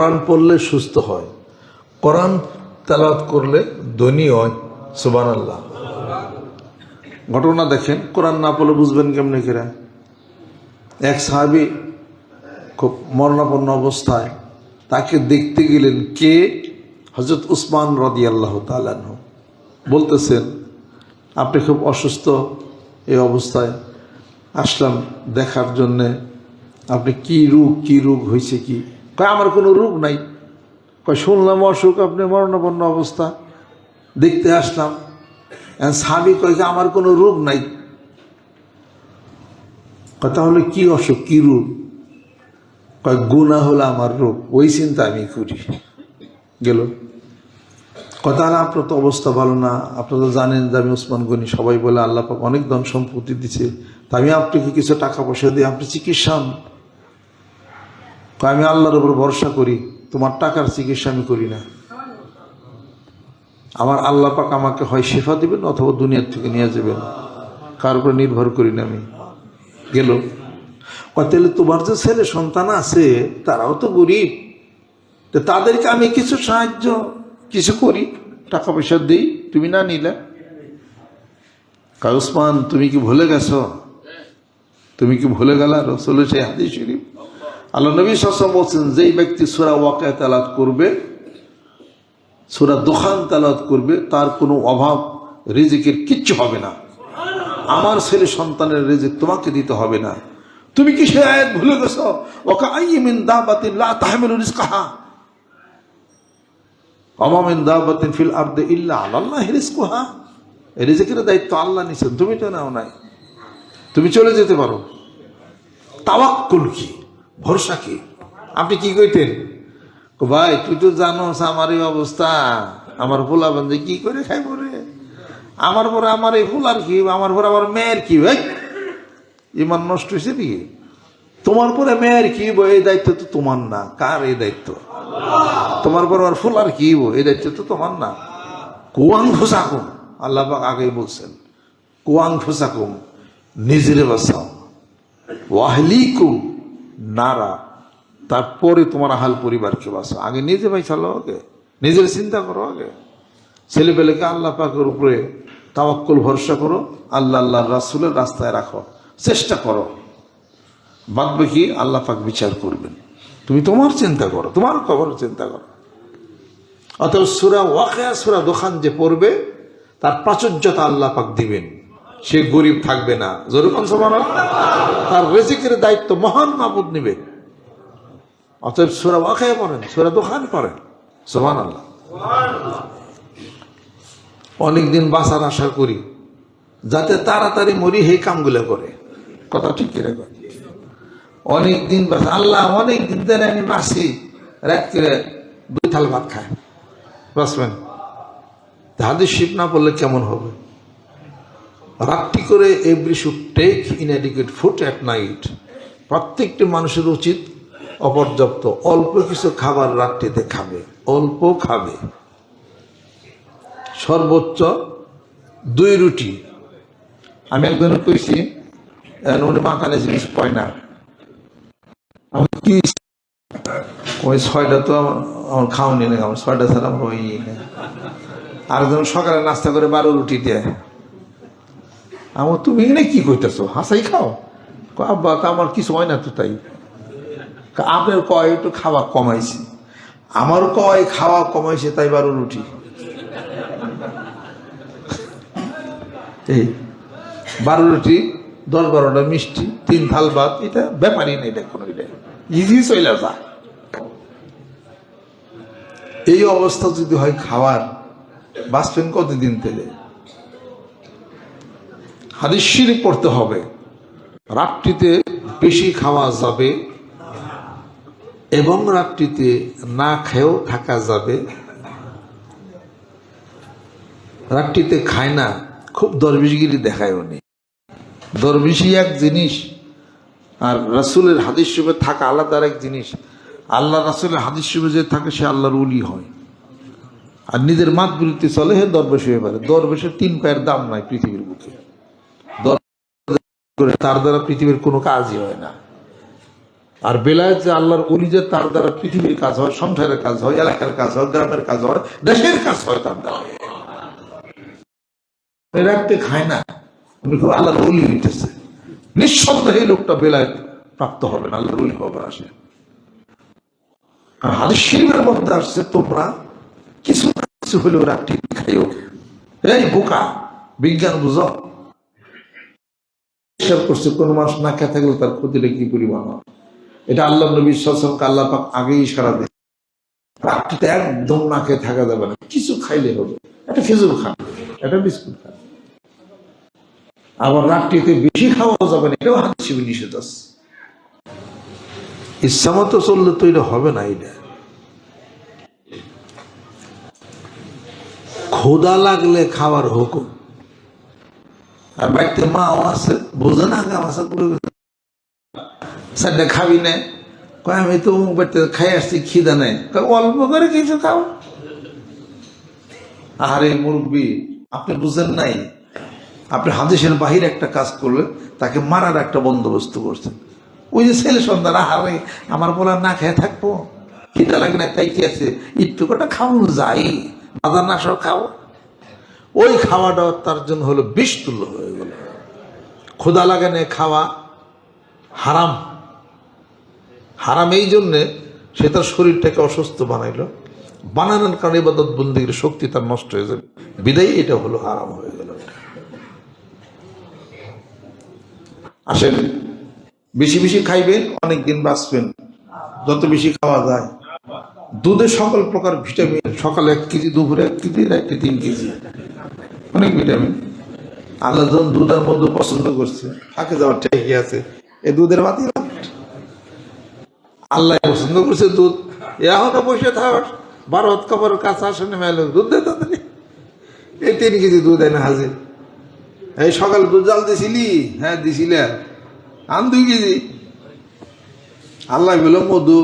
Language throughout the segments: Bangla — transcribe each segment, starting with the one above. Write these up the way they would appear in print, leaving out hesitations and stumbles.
কোরআন পড়লে সুস্থ হয়, কোরআন তেলাওয়াত করলে ধনী হয়। সুবহানাল্লাহ। ঘটনা দেখেন, কোরআন না পড়লে বুঝবেন কেমনে করে? এক সাহাবী খুব মরণাপন্ন অবস্থায়, তাকে দেখতে গেলেন। কে? হযরত উসমান রাদিয়াল্লাহু তাআলা আনহু। বলতেছেন, আপনি খুব অসুস্থ, এই অবস্থায় আসলাম দেখার জন্যে। আপনি কি রোগ হয়েছে কি? কয় আমার কোনো রোগ নাই। কয় শুনলাম অসুখ, আপনি মরণাপন্ন অবস্থা, দেখতে আসলাম। সাহাবী কয় যে আমার কোনো রোগ নাই। কয় তাহলে কি অসুখ, কি রোগ? কয় গুনাহ হলো আমার রোগ, ওই চিন্তা আমি করি। গেল কথা না, আপনার তো অবস্থা ভালো না, আপনারা তো জানেন যে আমি ওসমান গনি, সবাই বলে আল্লাহ পাক অনেক ধন সম্পত্তি দিছে, তা আমি আপনাকে কিছু টাকা পয়সা দিয়ে আপনি চিকিৎসা হন। আমি আল্লাহর উপর ভরসা করি, তোমার টাকার চিকিৎসা আমি করি না। আমার আল্লাহ পাক আমাকে হয় শিফা দিবেন অথবা দুনিয়ার থেকে নিয়ে যাবেন, কার উপর নির্ভর করি না আমি। গেল তাহলে তোমার যে ছেলে সন্তান আছে তারাও তো গরিব, তাদেরকে আমি কিছু সাহায্য কিছু করি, টাকা পয়সা দিই, তুমি না নিলে। উসমান তুমি কি ভুলে গেছো? তুমি কি ভুলে গেলা রাসূলের সেই হাদিস শরীফ? আল্লাহ নবী সাল্লাল্লাহু আলাইহি ওয়াসাল্লাম বলছেন, যেই ব্যক্তি সূরা ওয়াকিয়া তেলাওয়াত করবে, সূরা দুখান তেলাওয়াত করবে, তার কোনো অভাব রিজিকের কিচ্ছু হবে না। আমার ছেলে সন্তানের রিজিক তোমাকে দিতে হবে না। তুমি কি সেই আয়াত ভুলে গেছো? ওয়াকাআইয়্যিম মিন দাবাতিন লা তাহমিলু রিজকাহা ওয়া মা মিন দাবাতিন ফিল আরদি ইল্লা আলাল্লাহি রিজকুহা। এই রিজিকের দায়িত্ব আল্লাহ নিছেন, তুমি তো নাও নাই। তুমি চলে যেতে পারো। তাওয়াক্কুল কি, ভরসা কি? আপনি কি কইতেন? ভাই তুই তো জানোস আমার এই অবস্থা, আমার পোলা বান্ধে কি করে খাইব রে, আমার পরে আমার এই ফুলার কি, আমার পরে আমার মেয়ের কি? ভাই ইমান নষ্ট হয়েছে নাকি? তোমার পরে মেয়ের কি, এই দায়িত্ব তো তোমার না। কার এই দায়িত্ব? তোমার পরে আমার ফুলার কি, এই দায়িত্ব তো তোমার না। কুয়াং ফুসাকুম, আল্লাহ পাক আগেই বলছেন, কুয়াং ফুসাকুম, নিজেরে বাঁচাও, ওয়াহলিকুম নারা, তারপরে তোমার আহাল পরিবারকে বাঁচাও। আগে নিজে বাঁচালো, আগে নিজের চিন্তা করো। আগে ছেলেপেলেকে আল্লাহ পাকের উপরে তাওয়াক্কুল ভরসা করো, আল্লাহ রাসূলের রাস্তায় রাখো, চেষ্টা করো। বাদ বাকি আল্লাহ পাক বিচার করবেন। তুমি তোমার চিন্তা করো, তোমার খবর চিন্তা করো। অতএব সূরা ওয়াকিয়া, সূরা দুখান যে পড়বে, তার প্রাচুর্যতা আল্লাহ পাক দিবেন। সে গরিব থাকবে না। যেরকম সুবহানাল্লাহ, তার রিজিকের দায়িত্ব মহান মাবুদ নেবে। অতএব সূরা ওয়াকিয়া পড়েন, সূরা দুখান পড়েন। সুবহানাল্লাহ। অনেকদিন বাঁচার আশা করি, যাতে তাড়াতাড়ি মরি, সেই কামগুলো করে। কথা ঠিক কিনা? অনেকদিন আল্লাহ অনেকদিন ধরে আমি বাঁচি, রাত করে 2 থাল ভাত খায়, বাঁচবেন। হাদিস শরীফ না পড়লে কেমন হবে? রাত্রি করে every should take inadequate food at night. প্রত্যেকটি মানুষের উচিত অপর্যাপ্ত অল্প কিছু খাবার রাত্রিতে খাবে, অল্প খাবে। সর্বোচ্চ 2 রুটি। আমি একজন কইছি, উনি মাখানে জিনিস পায় না, আমি কি ওই 6টা তো আমার খাওয়ানি না, আমার 6টা ছাড়া আমার ওই না। আরেকজন সকালে নাস্তা করে 12 রুটি দেয়। আমার তুমি এখানে কি করতেছো, হাসাই খাও? আব্বা আমার কিছু হয় না তো, তাই আপনার কয় একটু খাওয়া কমাইছি, আমার কয় খাওয়া কমাইছে, তাই 12 রুটি। এই 12 রুটি, 10-12টা মিষ্টি, 3 থাল ভাত, এটা ব্যাপারই নেই, এটা কোনো ইজি চলে যা। এই অবস্থা যদি হয় খাওয়ার, বাঁচবেন কতদিন? তেলে হাদিস শরীফ পড়তে হবে, রাত্রিতে বেশি খাওয়া যাবে এবং রাত্রিতে না খেয়েও থাকা যাবে। রাত্রিতে খায় না, খুব দরবেশগিরি দেখায় উনি। দরবেশি এক জিনিস, আর রাসূলের হাদিস শরীফে থাকা আলাদা এক জিনিস। আল্লাহ রাসূলের হাদিস শরীফে যে থাকে সে আল্লাহর ওলি হয়, আর নিজের মাত বিরুদ্ধে চলে হে দরবেশ হয়ে পারে। দরবেশের 3 পায়ের দাম নাই পৃথিবীর বুকে, তার দ্বারা পৃথিবীর কোনো কাজই হয় না। আর বেলায়েত যে আল্লাহর ওলি যে তার দ্বারা পৃথিবীর কাজ হয়, সংসারের কাজ হয়, এলাকার কাজ হয়, গ্রামের কাজ হয়, দেশের কাজ হয় তার দ্বারা। রাখতে খায় না, উনি খুব আল্লাহর ওলি হইতেছে, নিঃসন্দেহে লোকটা বেলায়েত প্রাপ্ত হবে না, আল্লাহর ওলি হবে আসে। আর হাদিস শরীফের মধ্যে আসছে তোমরা কিছু না কিছু হলেও রাখতে খাইও। এই বোকা, বিজ্ঞান বুঝো, করছে কোন মাস না খেয়ে থাকলে তার ক্ষতিটা কি পরিমাণ হয়। এটা আল্লাহ নবী সাল্লাল্লাহু আলাইহি ওয়াসাল্লাম আল্লাহ পাক আগেই ইশারা দেয়, রাত্রিতে একদম না খেয়ে থাকা যাবে না, কিছু খাইলে হবে। একটা খেজুর খান, একটা বিস্কুট খান। আবার রাত্রিতে বেশি খাওয়া যাবে না, এটাও হাদিস শরীফে নিষেধ আছে। ইচ্ছা মতো চললে তো এটা হবে না। এটা ক্ষুধা লাগলে খাওয়ার হুকুম। আর বাড়িতে মাও আছে, বোঝে না গামাশা করে খাবি না, কয় আমি তো বাড়িতে খাই আসছি, খিদা নেই, অল্প করে কিছু খাও। আরে মুরব্বী, আপনি বুঝেন নাই, আপনি হাদিসের বাহিরে একটা কাজ করলেন, তাকে মারার একটা বন্দোবস্ত করছেন। ওই যে ছেলে সন্তান, আরে আমার বলা না খেয়ে থাকবো, খিদা লাগে না, তাই কি আছে, একটু কটা খাওয়ানো যাই, বাজার না সব খাও। ওই খাওয়াটা তার জন্য হলো বিষ তুল্য হয়ে গেল। ক্ষুধা লাগে না খাওয়া হারাম। হারাম এই জন্যে সে তার শরীরটাকে অসুস্থ বানাইল, বানানোর কারণে ইবাদত বন্দেগীর শক্তি তার নষ্ট হয়ে যাবে, বিদায় এটা হলো হারাম হয়ে গেল। আসেন, বেশি বেশি খাইবেন, অনেকদিন বাঁচবেন, যত বেশি খাওয়া যায়। দুধে সকল প্রকার ভিটামিন, সকালে 1 কেজি, দুপুরে 1 কেজি, রাতে 3 কেজি, অনেক ভিটামিন। আল্লাহ যখন দুধের মধ্যে পছন্দ করছে, ফাঁকে যাওয়ার ঠেকে আছে, এই দুধের বাতি আল্লাহ পছন্দ করছে দুধ। এখনো বসে থাক, 12 কাপড়ের কাছে আসে নেমে এলো, দুধ দে তাড়াতাড়ি, এই 3 কেজি দুধ এনে হাজির। এই সকাল দুধ জাল দিছিলি? হ্যাঁ দিছিলে, আন 2 কেজি। আল্লাহ বলল মধু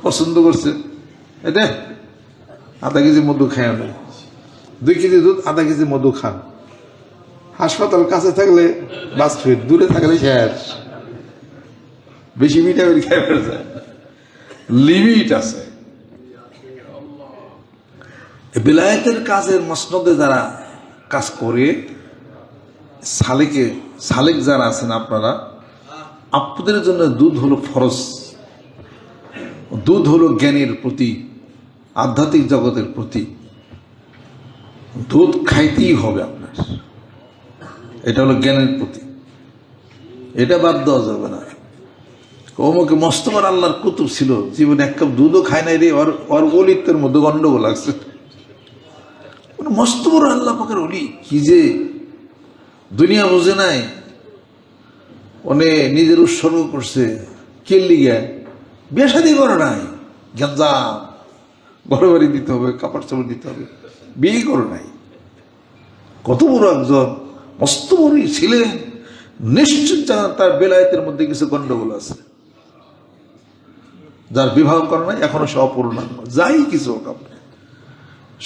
পছন্দ করছে, এটা আধা কেজি মধু খায় না, 2 কেজি দুধ, আধা কেজি মধু খান। হাসপাতাল কাছে থাকলে বাঁচবেন, দূরে থাকলে শেষ। বেশি ভিটামিন খাইবার যায়, লিমিট আছে। বিলায়েতের কাজের মসনদে যারা কাজ করে, সালেক যারা আছেন আপনারা, আপনাদের জন্য দুধ হলো ফরজ। দুধ হলো জ্ঞানের প্রতি, আধ্যাত্মিক জগতের প্রতি। দুধ খাইতেই হবে আপনার, এটা হলো জ্ঞানের প্রতি, এটা বাদ দেওয়া যাবে না। ওমকে মস্ত বড় আল্লাহর কুতুব ছিল, জীবনে 1 কাপ দুধও খায় নাই রে, ওর ওলিত্বের মধ্যে গন্ডগোল আছে। মস্ত বড় আল্লাহ পাকের ওলি, কি যে দুনিয়া বোঝে নাই, ওনে নিজের উৎসর্গ করছে। কে লিগে? বিয়ে শাদী করে নাই, গেঞ্জাম, ঘর বাড়ি দিতে হবে, কাপড় চাপড় দিতে হবে, বিয়ে করে নাই। কত বড় একজন মস্ত বড় ছিলেন, নিশ্চিত তার বেলায়েতের মধ্যে কিছু গন্ডগোল আছে। যার বিবাহ করে নাই, এখনো সে অপূর্ণাঙ্গ, যাই কিছু হোক,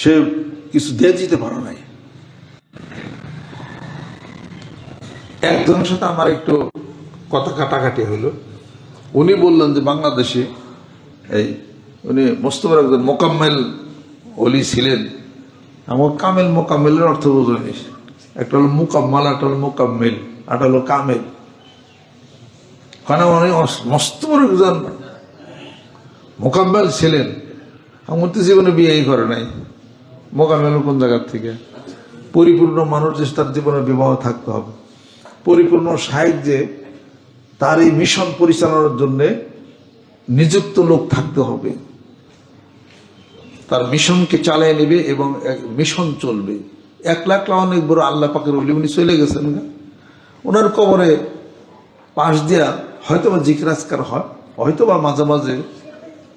সে কিছু দিয়ে যেতে পারে নাই। একজনের সাথে আমার একটু কথা কাটাকাটি হলো। উনি বললেন যে বাংলাদেশে উনি মোস্তফার একজন মোকাম্মেল ওলি ছিলেন। আমার কামেল মোকাম্মেলের অর্থ বোঝেনি, একটা হলো মুকাম্মাল, একটা হলো মোকাম্মেল, একটা হলো কামেল। কারণ উনি মস্ত বড় একজন মোকাম্মেল ছিলেন। আমার তো জীবনে বিয়েই করে নাই। মোকাম্মেল কোন জায়গার থেকে? পরিপূর্ণ মানুষ যে তার জীবনে বিবাহ থাকতে হবে, পরিপূর্ণ সাহিত্যে তার এই মিশন পরিচালনার জন্য নিযুক্ত লোক থাকতে হবে, তার মিশনকে চালিয়ে নেবে এবং মিশন চলবে। 1 লাখ অনেক বড় আল্লাহ পাকের ওলি, উনি চলে গেছেন। ওনার কবরে পাশ দিয়া হয়তো বা জিকির আজকার হয়, হয়তো বা মাঝে মাঝে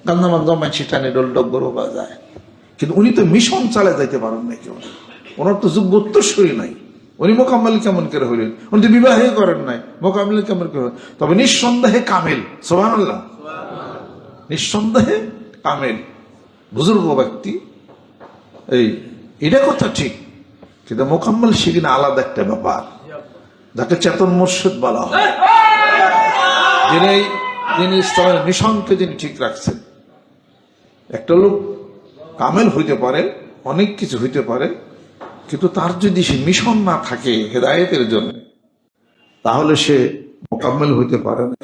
গান্ধা মাঝে মাঝে টানে ডোল ডব্বর যায়, কিন্তু উনি তো মিশন চালিয়ে যাইতে পারেন না। কেউ, ওনার তো যোগ্য উত্তরসূরি নাই। উনি মোকাম্মেল কেমন করে হইলেন? উনি তো বিবাহে করেন নাই, মোকাম্মেল কেমন করে? তবে নিঃসন্দেহে কামেল, সুবহানাল্লাহ, নিঃসন্দেহে কামেল, বুজুর্গ ব্যক্তি। এটা কথা ঠিক, কিন্তু মোকাম্মেল সেখানে আলাদা একটা ব্যাপার, যাকে চেতন মুর্শিদ বলা হয়। যিনি যিনি ইসলামের মিশনকে যিনি ঠিক রাখছেন। একটা লোক কামেল হইতে পারে, অনেক কিছু হইতে পারে, কিন্তু তার যদি সে মিশন না থাকে হেদায়েতের জন্য, তাহলে সে মোকাম্মেল হইতে পারে না।